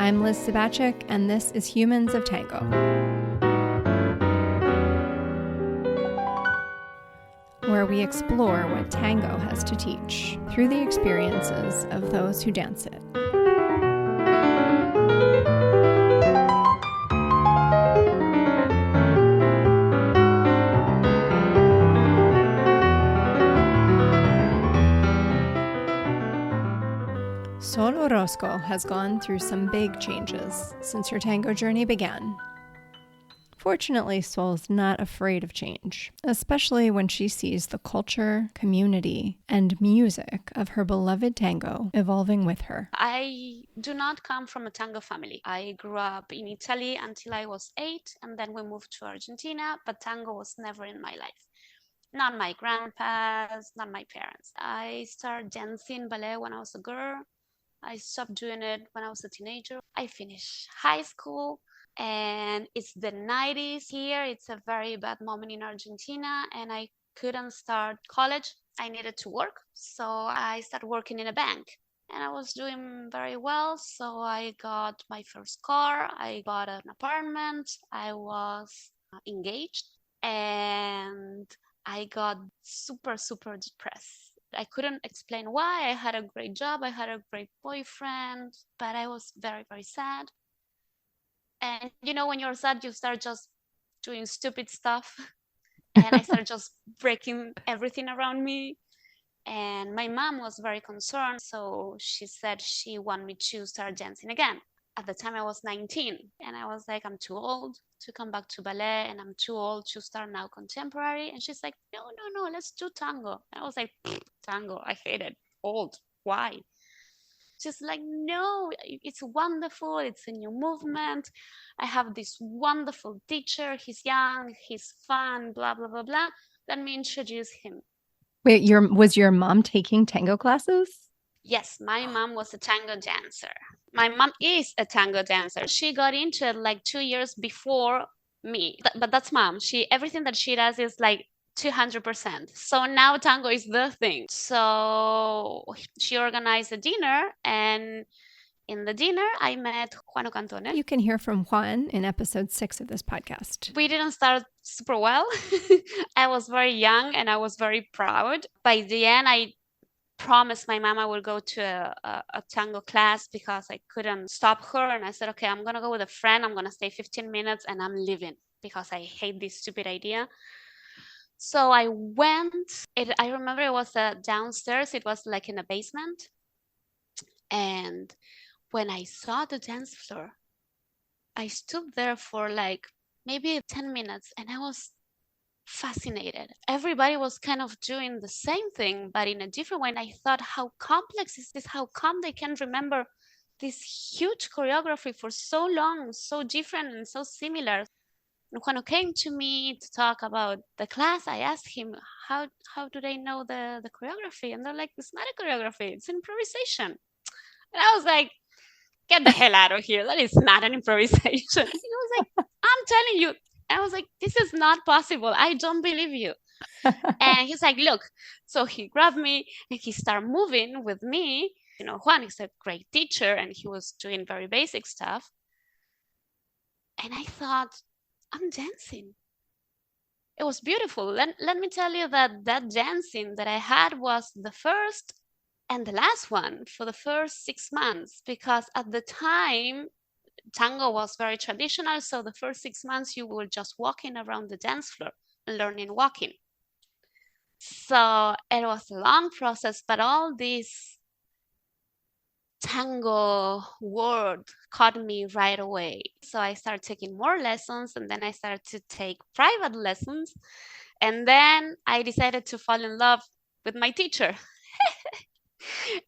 I'm Liz Sabachik, and this is Humans of Tango, where we explore what tango has to teach through the experiences of those who dance it. Sol Orozco has gone through some big changes since her tango journey began. Fortunately, Sol's not afraid of change, especially when she sees the culture, community, and music of her beloved tango evolving with her. I do not come from a tango family. I grew up in Italy until I was 8, and then we moved to Argentina, but tango was never in my life. Not my grandpas, not my parents. I started dancing ballet when I was a girl. I stopped doing it when I was a teenager. I finished high school, and it's the 90s here. It's a very bad moment in Argentina, and I couldn't start college. I needed to work, so I started working in a bank. And I was doing very well, so I got my first car, I bought an apartment, I was engaged, and I got super, super depressed. I couldn't explain why. I had a great job, I had a great boyfriend, but I was very, very sad. And you know, when you're sad, you start just doing stupid stuff. And I started just breaking everything around me. And my mom was very concerned, so she said she wanted me to start dancing again. At the time I was 19, and I was like, I'm too old to come back to ballet, and I'm too old to start now contemporary. And she's like, no, let's do tango. And I was like, tango, I hate it. Old, why? She's like, no, it's wonderful, it's a new movement. I have this wonderful teacher, he's young, he's fun, blah, blah, blah, blah. Let me introduce him. Wait, was your mom taking tango classes? Yes, my mom was a tango dancer. My mom is a tango dancer. She got into it like 2 years before me. But that's mom. Everything that she does is like 200%. So now tango is the thing. So she organized a dinner, and in the dinner, I met Juan Cantone. You can hear from Juan in episode 6 of this podcast. We didn't start super well. I was very young and I was very proud. By the end, I promised my mom I would go to a tango class because I couldn't stop her. And I said, okay, I'm going to go with a friend. I'm going to stay 15 minutes and I'm leaving because I hate this stupid idea. So I went. I remember it was downstairs. It was like in a basement. And when I saw the dance floor, I stood there for like maybe 10 minutes and I was fascinated. Everybody was kind of doing the same thing, but in a different way. And I thought, how complex is this? How come they can remember this huge choreography for so long, so different and so similar? And when he came to me to talk about the class, I asked him, how do they know the choreography? And they're like, it's not a choreography, it's improvisation. And I was like, get the hell out of here. That is not an improvisation. He was like, I'm telling you. And I was like, this is not possible. I don't believe you. And he's like, look. So he grabbed me and he started moving with me. You know, Juan is a great teacher and he was doing very basic stuff. And I thought, I'm dancing. It was beautiful. Let me tell you that dancing that I had was the first and the last one for the first 6 months, because at the time, tango was very traditional. So the first 6 months, you were just walking around the dance floor, learning walking. So it was a long process, but all this tango word caught me right away. So I started taking more lessons, and then I started to take private lessons. And then I decided to fall in love with my teacher.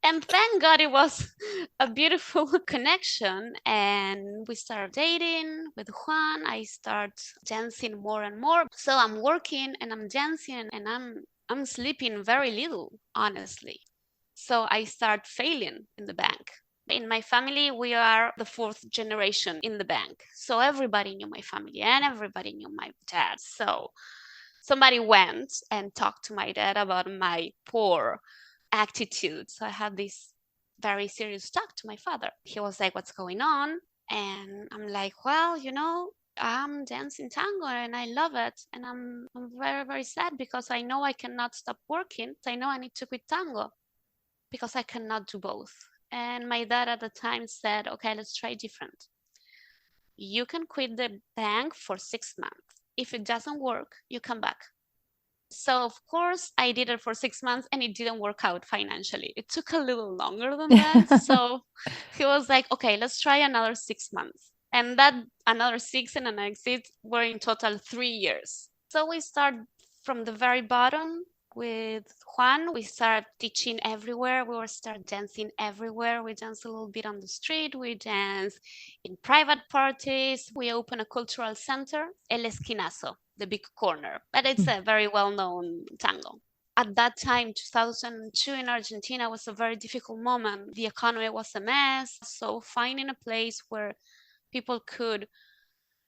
And thank God it was a beautiful connection. And we started dating with Juan. I start dancing more and more. So I'm working and I'm dancing and I'm sleeping very little, honestly. So I start failing in the bank. In my family, we are the 4th generation in the bank. So everybody knew my family and everybody knew my dad. So somebody went and talked to my dad about my poor attitude. So I had this very serious talk to my father. He was like, "What's going on?" And I'm like, "Well, I'm dancing tango and I love it. And I'm very, very sad because I know I cannot stop working. I know I need to quit tango because I cannot do both." And my dad at the time said, "Okay, let's try different. You can quit the bank for 6 months. If it doesn't work, you come back." So of course I did it for 6 months and it didn't work out financially. It took a little longer than that. So he was like, "Okay, let's try another 6 months." And that another six and an exit were in total 3 years. So we start from the very bottom with Juan. We start teaching everywhere. We will start dancing everywhere. We dance a little bit on the street. We dance in private parties. We open a cultural center, El Esquinazo, the big corner, but it's a very well-known tango. At that time, 2002 in Argentina was a very difficult moment. The economy was a mess. So finding a place where people could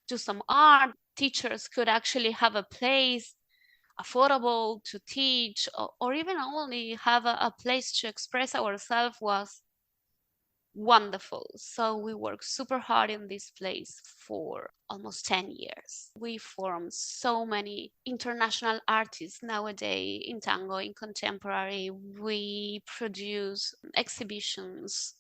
do some art, teachers could actually have a place affordable to teach, or even only have a place to express ourselves was wonderful. So we worked super hard in this place for almost 10 years. We formed so many international artists nowadays in tango, in contemporary. We produce exhibitions.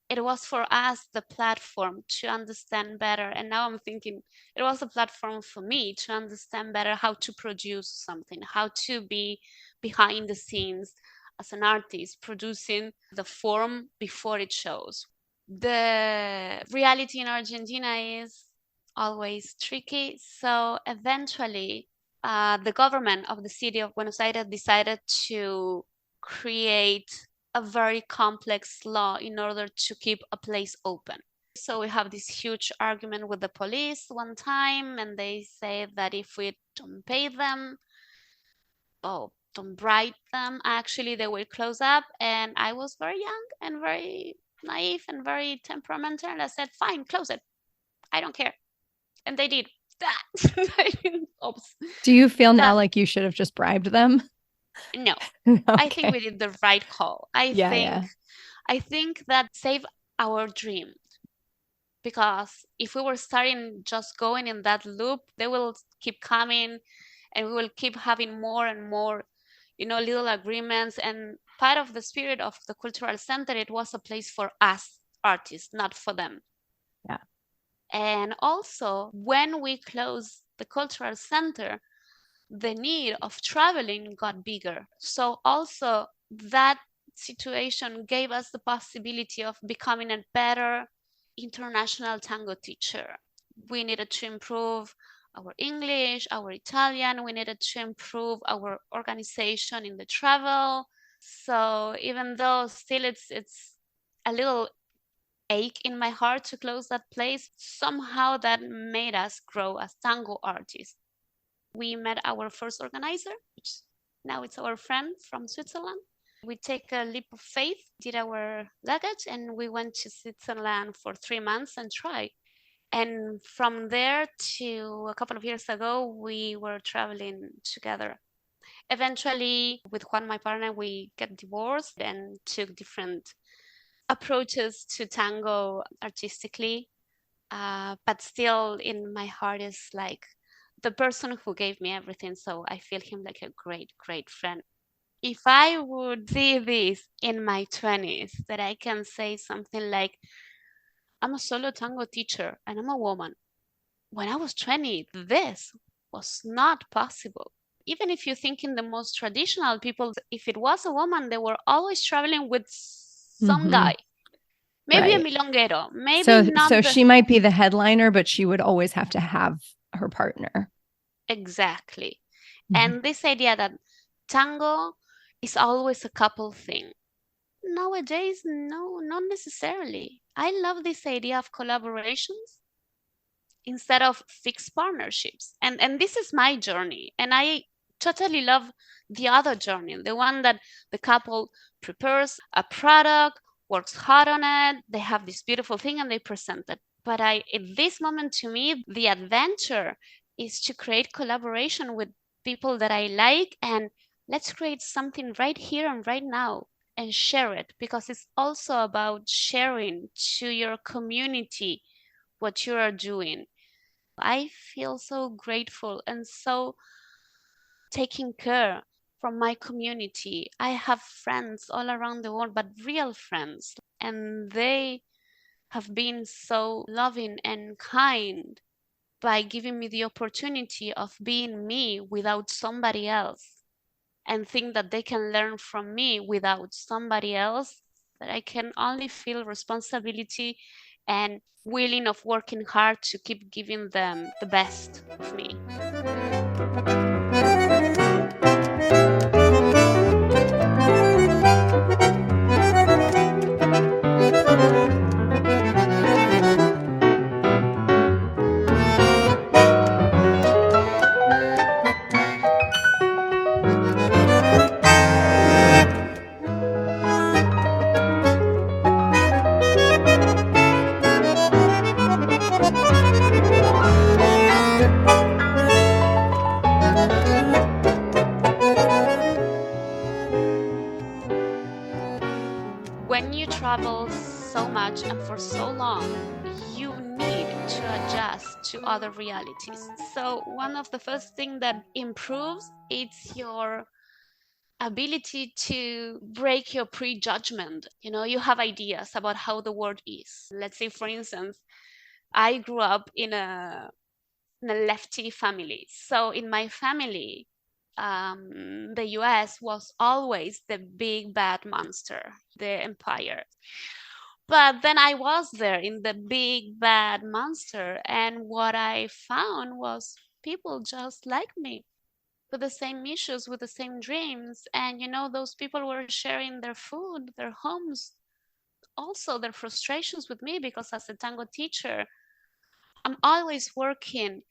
It was for us the platform to understand better. And now I'm thinking it was a platform for me to understand better how to produce something, how to be behind the scenes as an artist, producing the form before it shows. The reality in Argentina is always tricky. So eventually, the government of the city of Buenos Aires decided to create a very complex law in order to keep a place open. So we have this huge argument with the police one time, and they say that if we don't pay them, oh, don't bribe them, actually they will close up. And I was very young and very naive and very temperamental, and I said, "Fine, close it. I don't care." And they did that. Oops. Do you feel now like you should have just bribed them? No. Okay. I think we did the right call. Yeah. I think that saved our dream, because if we were starting just going in that loop, they will keep coming and we will keep having more and more, little agreements. And part of the spirit of the cultural center, it was a place for us artists, not for them. Yeah. And also, when we closed the cultural center, the need of traveling got bigger. So also that situation gave us the possibility of becoming a better international tango teacher. We needed to improve our English, our Italian. We needed to improve our organization in the travel. So even though still it's a little ache in my heart to close that place, somehow that made us grow as tango artists. We met our first organizer, which now it's our friend from Switzerland. We take a leap of faith, did our luggage, and we went to Switzerland for 3 months and tried. And from there to a couple of years ago, we were traveling together. Eventually, with Juan, my partner, we got divorced and took different approaches to tango artistically. But still, in my heart, is like the person who gave me everything. So I feel him like a great, great friend. If I would see this in my 20s, that I can say something like, "I'm a solo tango teacher and I'm a woman." When I was 20, this was not possible. Even if you think in the most traditional people, if it was a woman, they were always traveling with some guy. Maybe a milonguero, maybe not. So she might be the headliner, but she would always have to have her partner. Exactly. And this idea that tango is always a couple thing. Nowadays, no, not necessarily. I love this idea of collaborations instead of fixed partnerships. And this is my journey. And I totally love the other journey, the one that the couple prepares a product, works hard on it, they have this beautiful thing and they present it. But at this moment, to me, the adventure is to create collaboration with people that I like, and let's create something right here and right now. and share it, because it's also about sharing to your community what you are doing. I feel so grateful and so taking care from my community. I have friends all around the world, but real friends, and they have been so loving and kind by giving me the opportunity of being me without somebody else, and think that they can learn from me without somebody else, that I can only feel responsibility and willing of working hard to keep giving them the best of me. When you travel so much and for so long, you need to adjust to other realities. So one of the first things that improves is your ability to break your prejudgment. You have ideas about how the world is. Let's say, for instance, I grew up in a lefty family. So in my family, the US was always the big bad monster, the empire. But then I was there in the big bad monster, and what I found was people just like me, with the same issues, with the same dreams. And those people were sharing their food, their homes, also their frustrations with me, because as a tango teacher, I'm always working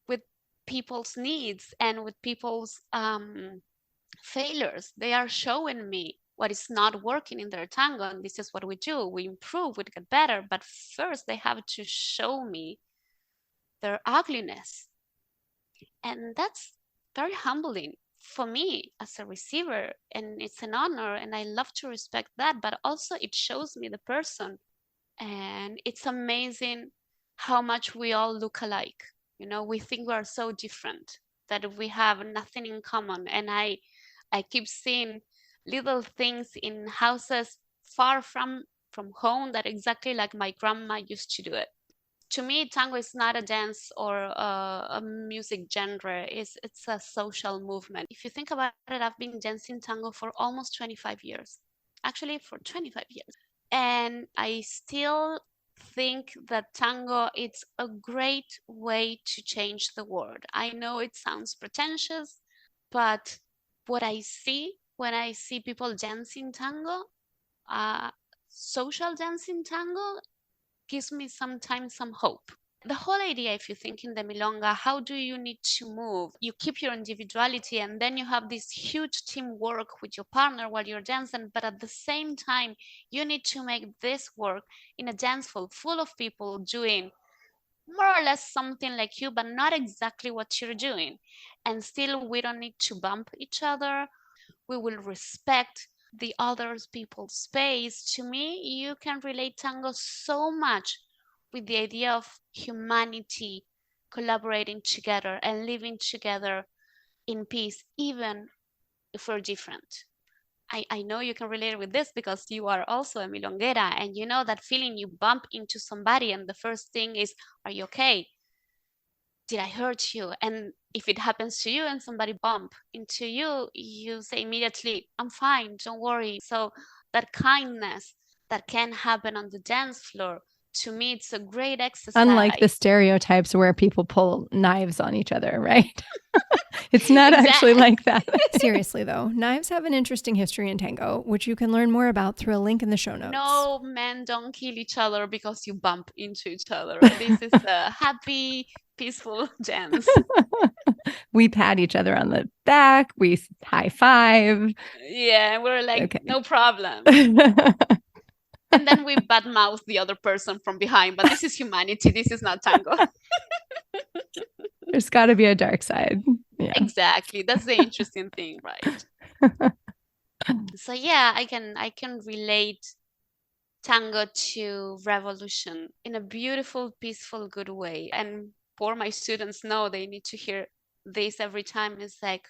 with people's needs and with people's failures. They are showing me what is not working in their tango, and this is what we do. We improve, we get better, but first they have to show me their ugliness. And that's very humbling for me as a receiver, and it's an honor, and I love to respect that, but also it shows me the person. And it's amazing how much we all look alike. We think we are so different, that we have nothing in common. And I keep seeing little things in houses far from home that exactly like my grandma used to do it. To me, tango is not a dance or a music genre. It's a social movement. If you think about it, I've been dancing tango for almost 25 years. Actually, for 25 years. And I still think that tango is a great way to change the world. I know it sounds pretentious, but what I see when I see people dancing tango, social dancing tango, gives me sometimes some hope. The whole idea, if you think in the milonga, how do you need to move? You keep your individuality, and then you have this huge teamwork with your partner while you're dancing, but at the same time, you need to make this work in a dance floor full of people doing more or less something like you, but not exactly what you're doing. And still, we don't need to bump each other. We will respect the other people's space. To me, you can relate tango so much with the idea of humanity collaborating together and living together in peace, even if we're different. I know you can relate with this because you are also a milonguera, and you know that feeling you bump into somebody and the first thing is, are you okay? Did I hurt you? And if it happens to you and somebody bump into you, you say immediately, I'm fine, don't worry. So that kindness that can happen on the dance floor, to me, it's a great exercise. Unlike the stereotypes where people pull knives on each other, right? It's not actually like that. Seriously, though, knives have an interesting history in tango, which you can learn more about through a link in the show notes. No, men don't kill each other because you bump into each other. This is a happy, peaceful dance. We pat each other on the back. We high five. Yeah, we're like, okay, no problem. And then we badmouth the other person from behind. But this is humanity. This is not tango. There's got to be a dark side. Yeah. Exactly. That's the interesting thing, right? So yeah, I can relate tango to revolution in a beautiful, peaceful, good way. And for my students know they need to hear this every time. It's like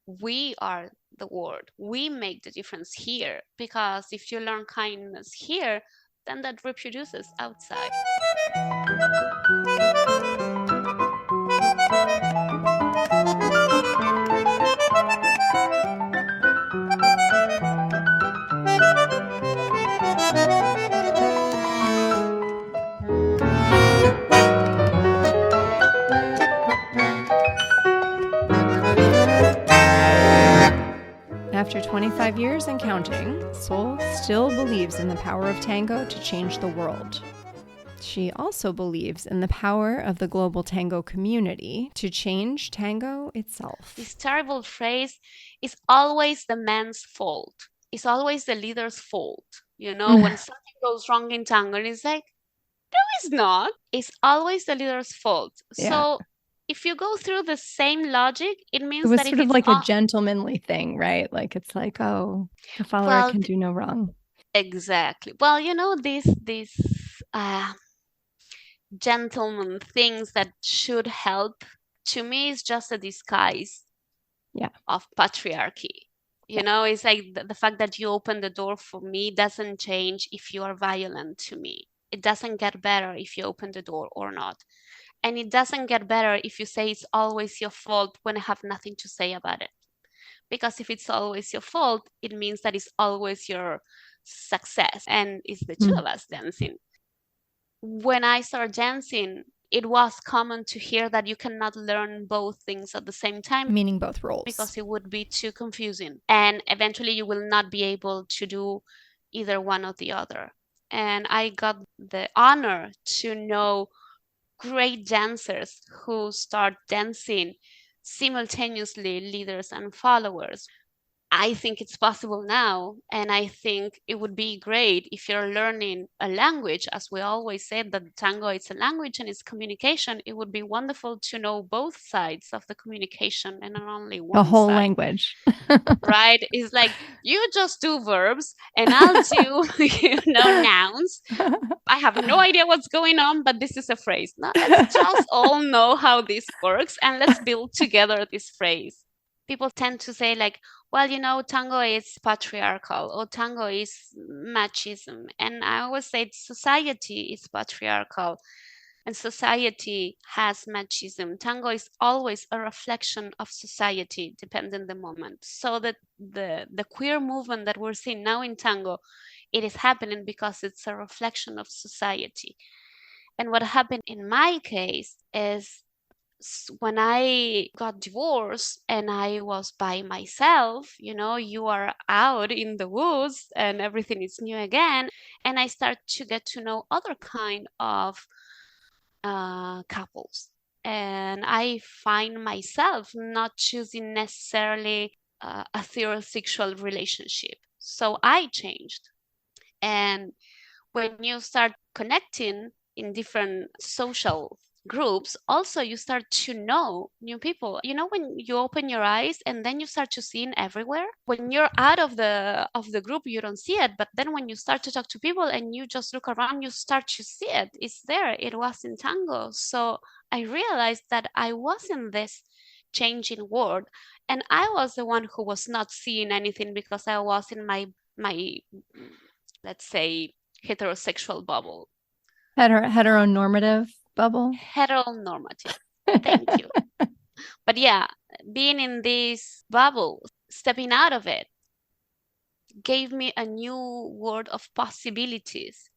we are the world. We make the difference here. Because if you learn kindness here, then that reproduces outside. After 25 years and counting, Sol still believes in the power of tango to change the world. She also believes in the power of the global tango community to change tango itself. This terrible phrase is always the man's fault. It's always the leader's fault. When something goes wrong in tango, it's like, no, it's not. It's always the leader's fault. Yeah. So if you go through the same logic, it It means was that if sort of it's like a gentlemanly thing, right? Like it's like, oh, the follower well, can do no wrong. exactly. Well, these gentleman things that should help, to me is just a disguise Yeah. of patriarchy. It's like the fact that you open the door for me doesn't change if you are violent to me. It doesn't get better if you open the door or not. And it doesn't get better if you say it's always your fault when I have nothing to say about it. Because if it's always your fault, it means that it's always your success. And it's the two of us dancing. When I started dancing, it was common to hear that you cannot learn both things at the same time, Meaning both roles. because it would be too confusing. And eventually you will not be able to do either one or the other. And I got the honor to know great dancers who start dancing simultaneously, leaders and followers. I think it's possible now, and I think it would be great if you're learning a language, as we always said that tango is a language and it's communication. It would be wonderful to know both sides of the communication and not only The one whole side. language. Right? It's like you just do verbs and I'll do nouns. I have no idea what's going on, but this is a phrase. Now let's just all know how this works and let's build together this phrase. People tend to say like, well, tango is patriarchal or tango is machism. And I always say society is patriarchal and society has machism. Tango is always a reflection of society, depending the moment. So that the queer movement that we're seeing now in tango, it is happening because it's a reflection of society. And what happened in my case is when I got divorced and I was by myself, you are out in the woods and everything is new again. And I start to get to know other kind of couples. And I find myself not choosing necessarily a heterosexual relationship. So I changed. And when you start connecting in different social groups, also you start to know new people. When you open your eyes and then you start to see it everywhere. When you're out of the group, you don't see it, but then when you start to talk to people and you just look around, you start to see it. It's there. It was in tango. So I realized that I was in this changing world, and I was the one who was not seeing anything because I was in my let's say heterosexual bubble. Heteronormative bubble. Heteronormative. Thank you. But yeah, being in this bubble, stepping out of it, gave me a new world of possibilities,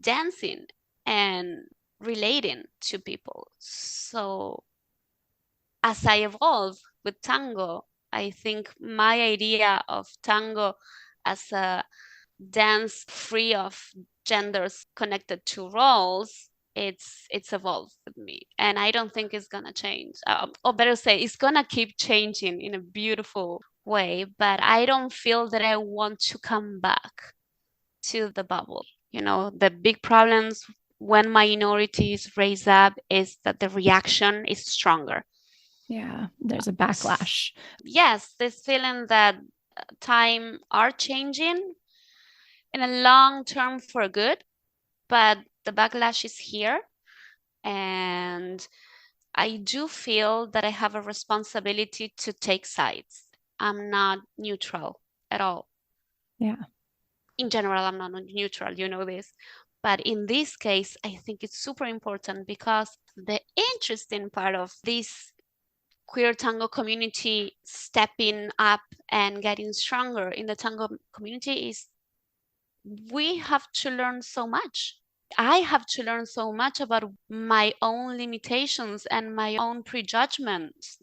dancing and relating to people. So as I evolve with tango, I think my idea of tango as a dance free of genders connected to roles, it's evolved with me, and I don't think it's gonna change, or better say it's gonna keep changing in a beautiful way, but I don't feel that I want to come back to the bubble. The big problems when minorities raise up is that the reaction is stronger. Yeah, there's a backlash. Yes, this feeling that time are changing in a long term for good, but the backlash is here. And I do feel that I have a responsibility to take sides. I'm not neutral at all. Yeah. In general, I'm not neutral, you know this. But in this case, I think it's super important because the interesting part of this queer tango community stepping up and getting stronger in the tango community is we have to learn so much. I have to learn so much about my own limitations and my own prejudgments,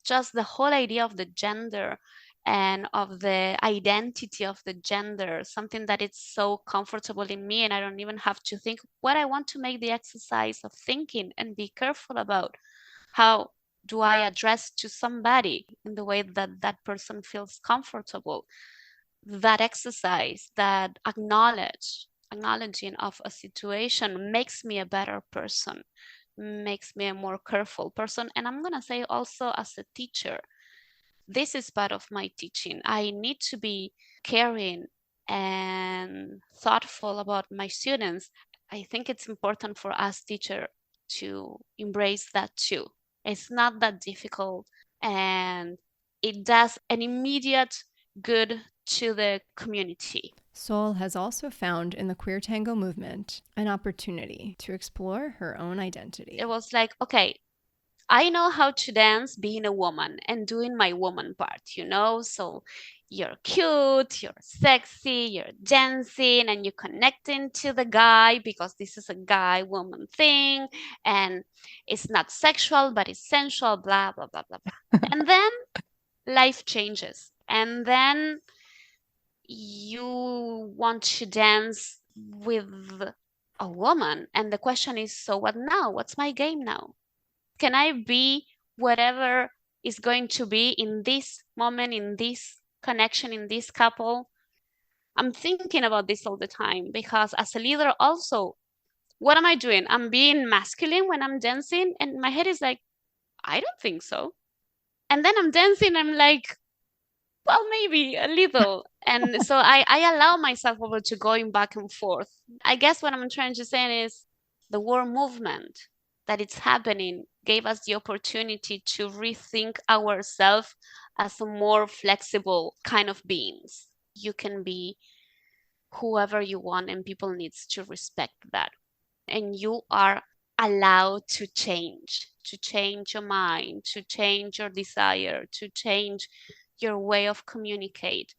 just the whole idea of the gender and of the identity of the gender, something that it's so comfortable in me, and I don't even have to think what I want to make the exercise of thinking and be careful about how do I address to somebody in the way that that person feels comfortable. That exercise, that acknowledging of a situation makes me a better person, makes me a more careful person. And I'm going to say also as a teacher, this is part of my teaching. I need to be caring and thoughtful about my students. I think it's important for us teacher to embrace that too. It's not that difficult, and it does an immediate good to the community. Sol has also found in the queer tango movement an opportunity to explore her own identity. It was like, okay, I know how to dance being a woman and doing my woman part, So you're cute, you're sexy, you're dancing, and you're connecting to the guy because this is a guy woman thing. And it's not sexual, but it's sensual, blah, blah, blah, blah, blah. And then life changes. And then you want to dance with a woman. And the question is, so what now? What's my game now? Can I be whatever is going to be in this moment, in this connection, in this couple? I'm thinking about this all the time because as a leader also, what am I doing? I'm being masculine when I'm dancing, and my head is like, I don't think so. And then I'm dancing, I'm like, well, maybe a little. And so I allow myself over to going back and forth. I guess what I'm trying to say is the war movement that it's happening gave us the opportunity to rethink ourselves as a more flexible kind of beings. You can be whoever you want, and people needs to respect that. And you are allowed to change your mind, to change your desire, to change your way of communicate.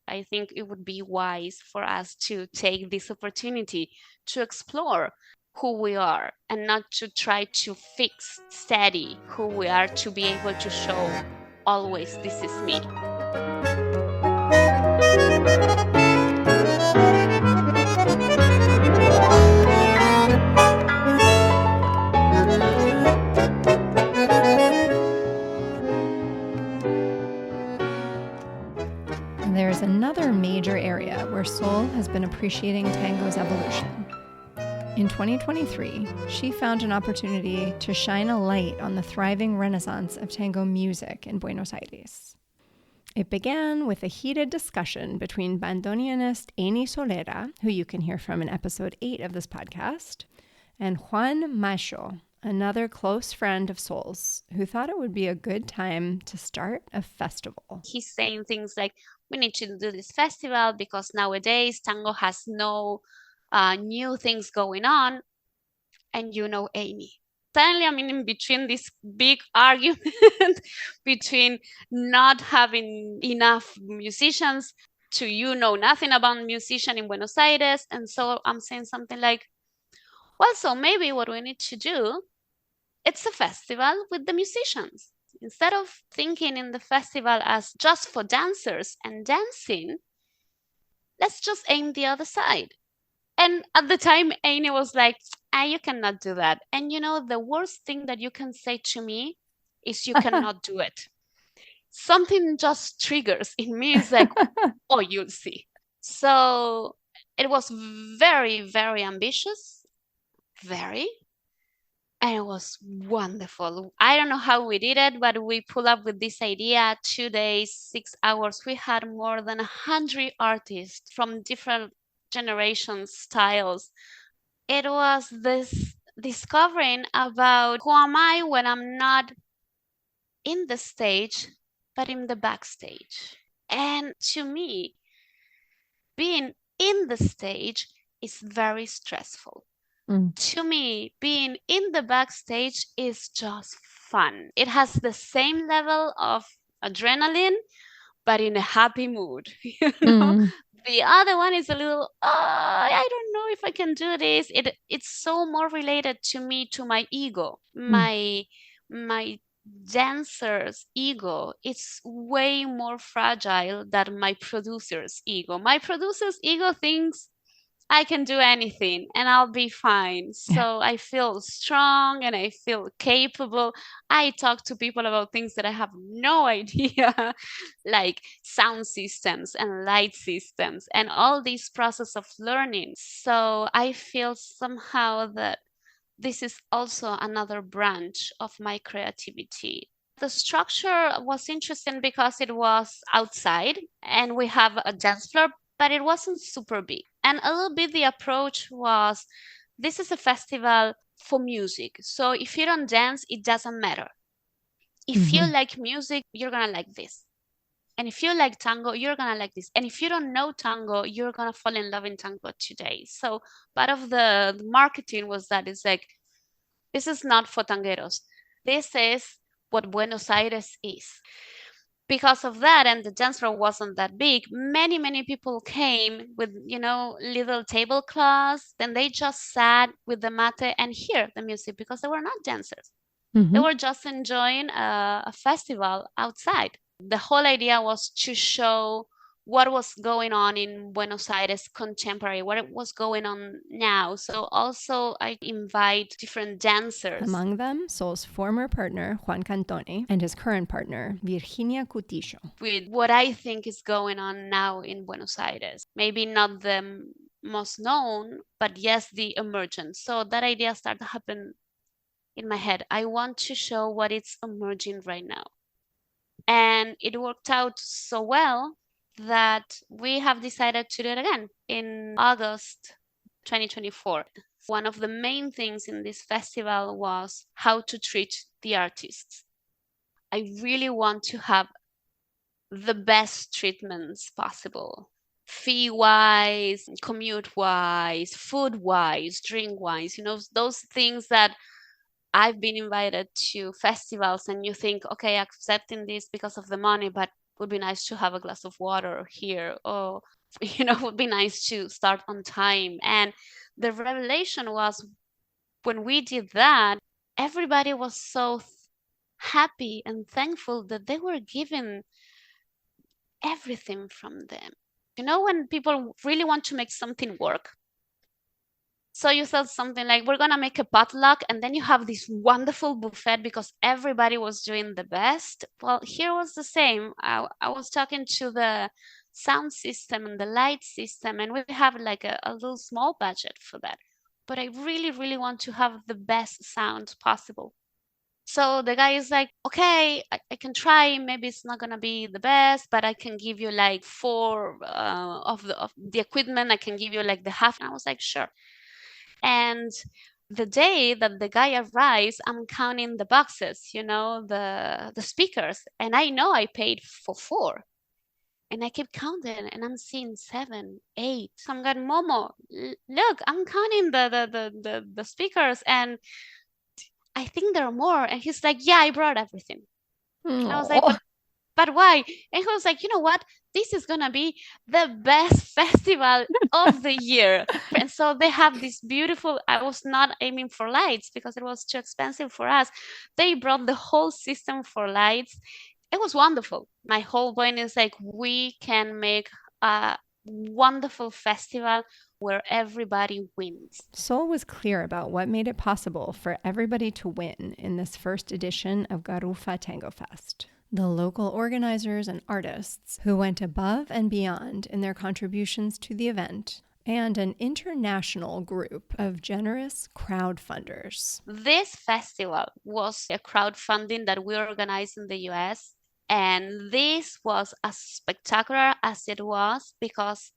I think it would be wise for us to take this opportunity to explore who we are and not to try to fix steady who we are, to be able to show always this is me. There's another major area where Sol has been appreciating tango's evolution. In 2023, she found an opportunity to shine a light on the thriving renaissance of tango music in Buenos Aires. It began with a heated discussion between bandoneonist Amy Solera, who you can hear from in episode 8 of this podcast, and Juan Macho, another close friend of Sol's, who thought it would be a good time to start a festival. He's saying things like, we need to do this festival because nowadays tango has no new things going on. And Amy. Suddenly I'm in between this big argument between not having enough musicians to nothing about musician in Buenos Aires. And so I'm saying something like, well, so maybe what we need to do, it's a festival with the musicians. Instead of thinking in the festival as just for dancers and dancing, let's just aim the other side. And at the time, Amy was like, you cannot do that. And the worst thing that you can say to me is you cannot do it. Something just triggers in me. It's like, oh, you'll see. So it was very, very ambitious. Very. And it was wonderful. I don't know how we did it, but we pulled up with this idea 2 days, 6 hours. We had more than 100 artists from different generations, styles. It was this discovering about who am I when I'm not in the stage, but in the backstage. And to me, being in the stage is very stressful. To me, being in the backstage is just fun. It has the same level of adrenaline, but in a happy mood, you know? Mm. The other one is a little, I don't know if I can do this. It's so more related to me, to my ego. Mm. My dancer's ego, it's way more fragile than my producer's ego. My producer's ego thinks I can do anything and I'll be fine. So I feel strong and I feel capable. I talk to people about things that I have no idea, like sound systems and light systems and all these process of learning. So I feel somehow that this is also another branch of my creativity. The structure was interesting because it was outside and we have a dance floor, but it wasn't super big. And a little bit the approach was, this is a festival for music. So if you don't dance, it doesn't matter. If you Mhm. like music, you're gonna like this. And if you like tango, you're gonna like this. And if you don't know tango, you're gonna fall in love in tango today. So part of the marketing was that it's like, this is not for tangueros. This is what Buenos Aires is. Because of that, and the dance floor wasn't that big, many people came with, little tablecloths. Then they just sat with the mate and hear the music because they were not dancers. They Mhm. were just enjoying a festival outside. The whole idea was to show what was going on in Buenos Aires contemporary, what it was going on now. So also I invite different dancers. Among them, Sol's former partner, Juan Cantone, and his current partner, Virginia Cutillo. With what I think is going on now in Buenos Aires. Maybe not the most known, but yes, the emergent. So that idea started to happen in my head. I want to show what is emerging right now. And it worked out so well that we have decided to do it again in August 2024. One of the main things in this festival was how to treat the artists. I really want to have the best treatments possible. Fee wise, commute wise, food wise, drink wise, those things that I've been invited to festivals and you think, okay, accepting this because of the money, but would be nice to have a glass of water here. Or, would be nice to start on time. And the revelation was when we did that, everybody was so happy and thankful that they were given everything from them. When people really want to make something work, so you said something like, we're going to make a potluck, and then you have this wonderful buffet because everybody was doing the best. Well, here was the same. I was talking to the sound system and the light system, and we have like a little small budget for that. But I really, really want to have the best sound possible. So the guy is like, okay, I can try. Maybe it's not gonna be the best, but I can give you like four of the equipment. I can give you like the half. And I was like, sure. And the day that the guy arrives, I'm counting the boxes, the speakers, and I know I paid for four. And I keep counting, and I'm seeing 7, 8. So I'm going, Momo, look, I'm counting the speakers, and I think there are more. And he's like, yeah, I brought everything. And I was like, Oh. but why? And he was like, you know what? This is gonna be the best festival of the year. And so they have this beautiful, I was not aiming for lights because it was too expensive for us. They brought the whole system for lights. It was wonderful. My whole point is like, we can make a wonderful festival where everybody wins. Sol was clear about what made it possible for everybody to win in this first edition of Garufa Tango Fest. The local organizers and artists who went above and beyond in their contributions to the event and an international group of generous crowdfunders. This festival was a crowdfunding that we organized in the US. And this was as spectacular as it was because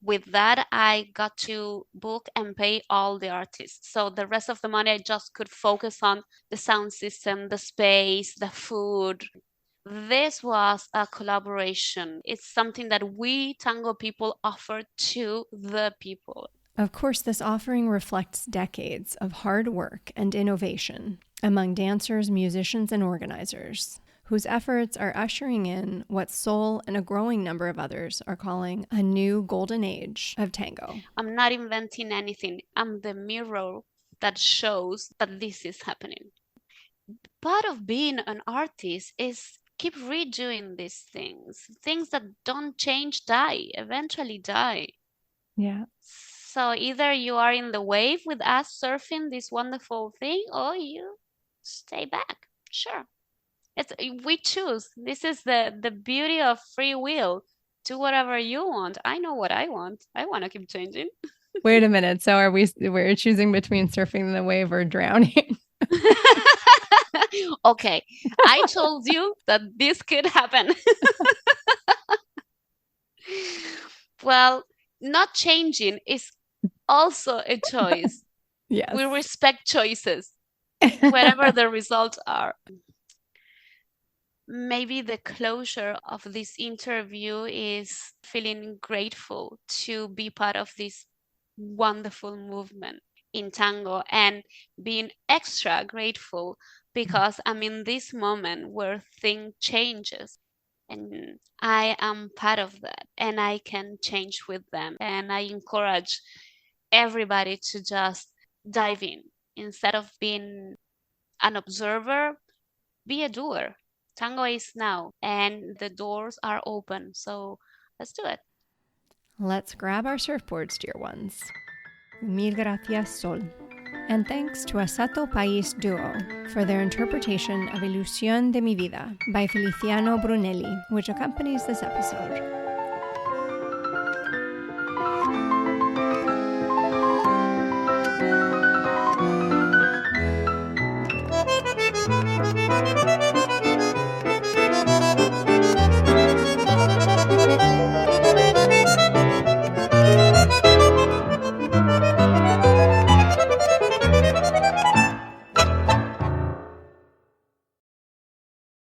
with that, I got to book and pay all the artists. So the rest of the money, I just could focus on the sound system, the space, the food. This was a collaboration. It's something that we Tango people offer to the people. Of course, this offering reflects decades of hard work and innovation among dancers, musicians, and organizers, whose efforts are ushering in what Sol and a growing number of others are calling a new golden age of tango. I'm not inventing anything. I'm the mirror that shows that this is happening. Part of being an artist is keep redoing these things. Things that don't change eventually die. Yeah. So either you are in the wave with us surfing this wonderful thing, or you stay back. Sure. We choose. This is the beauty of free will. Do whatever you want. I know what I want. I want to keep changing. Wait a minute. So we're choosing between surfing the wave or drowning? Okay. I told you that this could happen. Well, not changing is also a choice. Yes. We respect choices, whatever the results are. Maybe the closure of this interview is feeling grateful to be part of this wonderful movement in tango, and being extra grateful because I'm in this moment where things changes, and I am part of that, and I can change with them. And I encourage everybody to just dive in instead of being an observer. Be a doer. Tango is now, and the doors are open. So let's do it. Let's grab our surfboards, dear ones. Mil gracias, Sol. And thanks to Asato País Duo for their interpretation of Ilusión de mi vida by Feliciano Brunelli, which accompanies this episode.